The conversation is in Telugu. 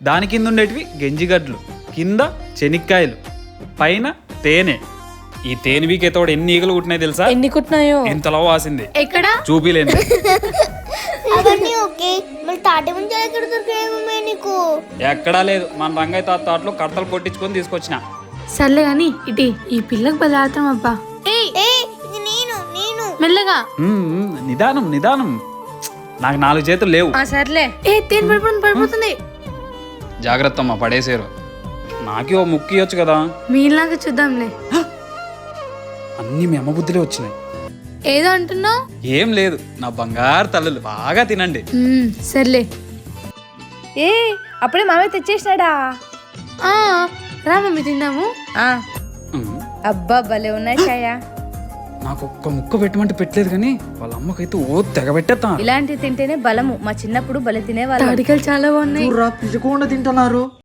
దాని కింద ఉండేటివి గెంజిగడ్లు, కింద చెనిక్కాయలు, పైన తేనె. ఈ తేనె వీకేతోడు ఎన్ని ఈగలు కుట్టినాయి తెలుసా? ఎన్ని కుట్టినాయో? ఎంతలో వాసింది, ఎక్కడ చూపిలేను. అవన్నీ ఓకే, మరి తాటి ముంజలు ఎక్కడ దొరికాయి నీకు? ఎక్కడా లేదు, మన రంగయ్య తాత తోటలో కడతలు కొట్టించుకొని తీసుకొచ్చిన. సర్లే గాని ఇటీ ఈ పిల్లకు బలాడతాం అబ్బా. ఇది నేను మెల్లగా. నిదానం నిదానం, నాకు 4 చేతులు లేవు. సర్లే. తేనె పడిపోతుంది. జాగ్రత్త అమ్మా, పడేసారు. నాకే ఓ ముక్కు ఇవ్వచ్చు కదా. మీలాగా చూద్దాంలే. అన్ని మీ అమ్మ బుద్ధులే వచ్చినాయి. ఏదో అంటున్నావు? ఏం లేదు, నా బంగారు తల్లులు బాగా తినండి. సర్లే. అప్పుడే మామయ్య తెచ్చేసినాడా? రా మమ్మీ తిందాము. అబ్బా భలే ఉన్నాయి ఛాయ. నాకు ఒక్క ముక్క పెట్టమంటే పెట్టలేదు కానీ వాళ్ళ అమ్మకైతే ఓ తెగ పెట్టేస్తా. ఇలాంటివి తింటేనే బలము. మా చిన్నప్పుడు భలే తినేవాళ్ళు. తాడికలు చాలా బాగున్నాయి. పిచ్చకుండా తింటున్నారు.